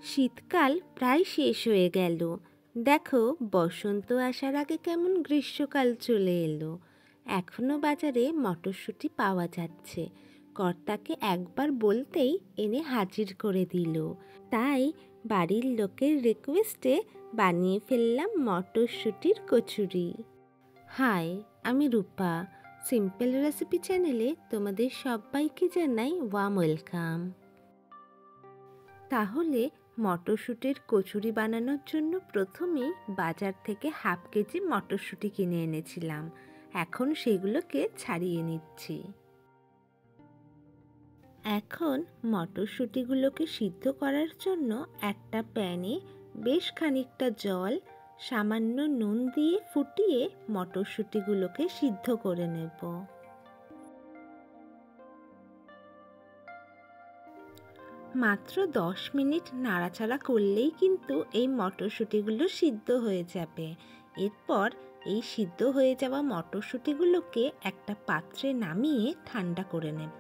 শীতকাল প্রায় শেষ হয়ে গেল। দেখো, বসন্ত আসার আগে কেমন গ্রীষ্মকাল চলে এলো। এখনো বাজারে মটরশুঁটি পাওয়া যাচ্ছে। কর্তাকে একবার বলতেই এনে হাজির করে দিল। তাই বাড়ির লোকের রিকোয়েস্টে বানিয়ে ফেললাম মটরশুঁটির কচুরি। হাই, আমি রূপা। সিম্পল রেসিপি চ্যানেলে তোমাদের সবাইকে জানাই ওয়ার্ম ওয়েলকাম। তাহলে মটরশুঁটির কচুরি বানানোর জন্য প্রথমেই বাজার থেকে হাফ কেজি মটরশুঁটি কিনে এনেছিলাম। এখন সেগুলোকে ছাড়িয়ে নিচ্ছি। এখন মটরশুঁটিগুলোকে সিদ্ধ করার জন্য একটা প্যানে বেশ খানিকটা জল, সামান্য নুন দিয়ে ফুটিয়ে মটরশুঁটিগুলোকে সিদ্ধ করে নেব। মাত্র 10 মিনিট নাড়াচাড়া করলেই কিন্তু এই মটরশুঁটিগুলো সিদ্ধ হয়ে যাবে। এরপর এই সিদ্ধ হয়ে যাওয়া মটরশুঁটিগুলোকে একটা পাত্রে নামিয়ে ঠান্ডা করে নেব।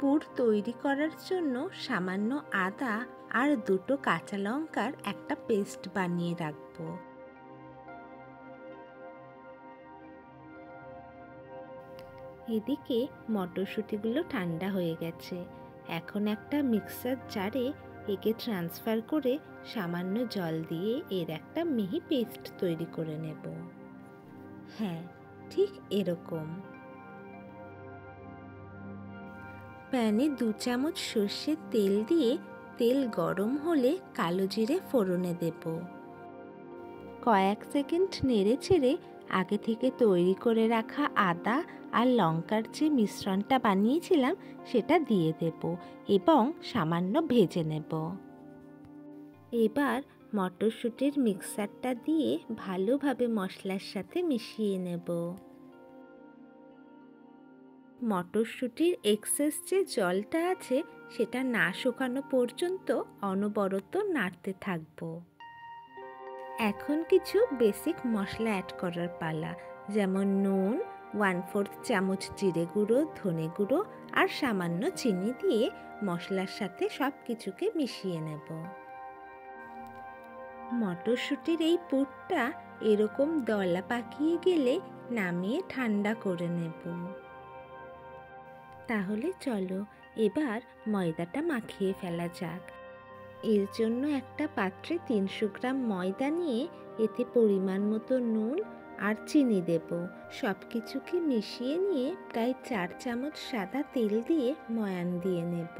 পুর তৈরি করার জন্য সামান্য আদা আর 2টো কাঁচা লঙ্কার একটা পেস্ট বানিয়ে রাখবো। এদিকে মটরশুঁটিগুলো ঠান্ডা হয়ে গেছে। এখন একটা মিক্সার জারে একে ট্রান্সফার করে সামান্য জল দিয়ে এর একটা মিহি পেস্ট তৈরি করে নেব। হ্যাঁ, ঠিক এরকম। প্যানে 2 চামচ সর্ষের তেল দিয়ে তেল গরম হলে কালো জিরে ফোড়নে দেব। কয়েক সেকেন্ড নেড়ে ছেড়ে আগে থেকে তৈরি করে রাখা আদা আর লঙ্কার যে মিশ্রণটা বানিয়েছিলাম সেটা দিয়ে দেব এবং সামান্য ভেজে নেব। এবার মটরশুঁটির মিক্সারটা দিয়ে ভালোভাবে মশলার সাথে মিশিয়ে নেব। মটরশুঁটির এক্সেস যে জলটা আছে সেটা না শুকানো পর্যন্ত অনবরত নাড়তে থাকবো। এখন কিছু বেসিক মশলা অ্যাড করার পালা, যেমন নুন, 1/4 চামচ জিরে গুঁড়ো, ধনে গুঁড়ো আর সামান্য চিনি দিয়ে মশলার সাথে সব কিছুকে মিশিয়ে নেব। মটরশুঁটির এই পুরটা এরকম দলা পাকিয়ে গেলে নামিয়ে ঠান্ডা করে নেব। তাহলে চলো এবার ময়দাটা মাখিয়ে ফেলা যাক। এর জন্য একটা পাত্রে 300 গ্রাম ময়দা নিয়ে এতে পরিমাণ মতো নুন আর চিনি দেব। সব কিছুকে মিশিয়ে নিয়ে প্রায় 4 চামচ সাদা তেল দিয়ে ময়ান দিয়ে নেব।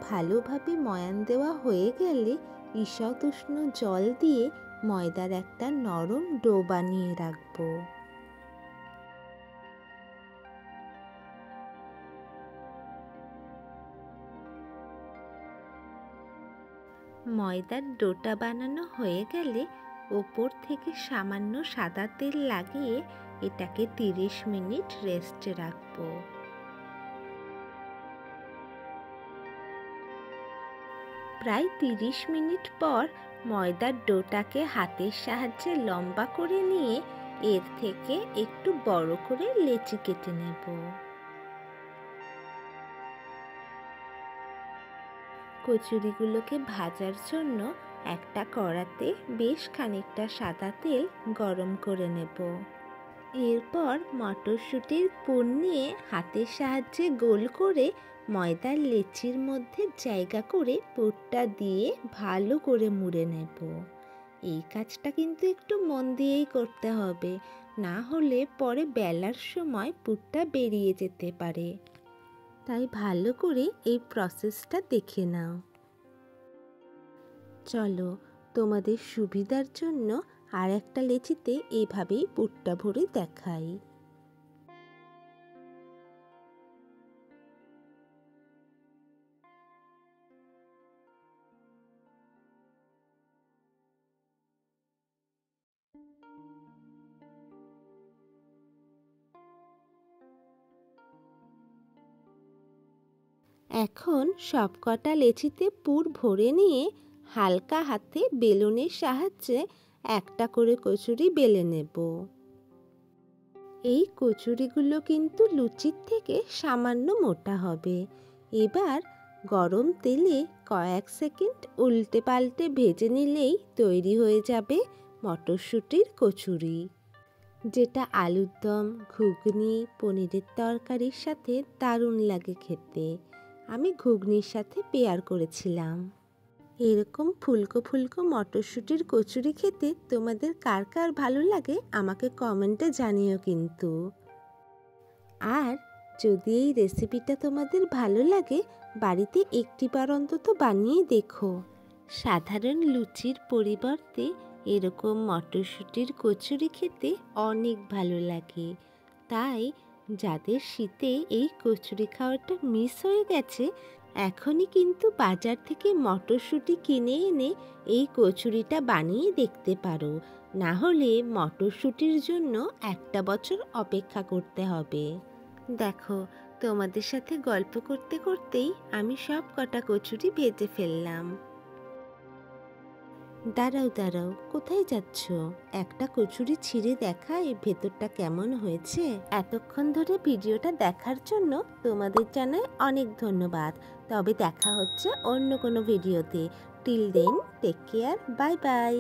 ভালোভাবে ময়ান দেওয়া হয়ে গেলে ঈষৎ উষ্ণ জল দিয়ে ময়দার একটা নরম ডো বানিয়ে রাখবো। ময়দার ডোটা বানানো হয়ে গেলে ওপর থেকে সামান্য সাদা তেল লাগিয়ে এটাকে 30 মিনিট রেস্টে রাখবো। প্রায় 30 মিনিট পর ময়দার ডোটাকে হাতের সাহায্যে লম্বা করে নিয়ে এর থেকে একটু বড় করে লেচি কেটে নেব। কচুরিগুলোকে ভাজার জন্য একটা কড়াতে বেশ খানিকটা সাদা তেল গরম করে নেব। এরপর মটরশুঁটির পুর নিয়ে হাতের সাহায্যে গোল করে ময়দার লেচির মধ্যে জায়গা করে পুরটা দিয়ে ভালো করে মুড়ে নেব। এই কাজটা কিন্তু একটু মন দিয়েই করতে হবে, না হলে পরে বেলার সময় পুরটা বেরিয়ে যেতে পারে। তাই ভালো করে এই প্রসেসটা দেখে নাও। চলো তোমাদের সুবিধার জন্য আর একটা লেচিতে এইভাবেই পুরটা ভরে দেখাই। এখন সবকটা লেচিতে পুর ভরে নিয়ে হালকা হাতে বেলুনের সাহায্যে একটা করে কচুরি বেলে নেব। এই কচুরিগুলো কিন্তু লুচির থেকে সামান্য মোটা হবে। এবার গরম তেলে কয়েক সেকেন্ড উল্টে পাল্টে ভেজে নিলেই তৈরি হয়ে যাবে মটরশুঁটির কচুরি, যেটা আলুর দম, ঘুগনি, পনিরের তরকারির সাথে দারুণ লাগে খেতে। আমি ঘুগনির সাথে পেয়ার করেছিলাম। এরকম ফুলকো ফুলকো মটরশুঁটির কচুরি খেতে তোমাদের কার কার ভালো লাগে আমাকে কমেন্টে জানিও কিন্তু। আর যদি এই রেসিপিটা তোমাদের ভালো লাগে বাড়িতে একটিবার অন্তত বানিয়ে দেখো। সাধারণ লুচির পরিবর্তে এরকম মটরশুঁটির কচুরি খেতে অনেক ভালো লাগে। তাই যাদের শীতে এই কচুরি খাওয়াটা মিস হয়ে গেছে, এখনই কিন্তু বাজার থেকে মটরশুঁটি কিনে এনে এই কচুরিটা বানিয়ে দেখতে পারো। না হলে মটরশুঁটির জন্য একটা বছর অপেক্ষা করতে হবে। দেখো, তোমাদের সাথে গল্প করতে করতেই আমি সব কটা কচুরি ভেজে ফেললাম। দাঁড়াও, কোথায় যাচ্ছ? একটা কচুরি ছিঁড়ে দেখায় ভেতরটা কেমন হয়েছে। এতক্ষণ ধরে ভিডিওটা দেখার জন্য তোমাদের জানাই অনেক ধন্যবাদ। তবে দেখা হচ্ছে অন্য কোনো ভিডিওতে। Till then, take care, bye by.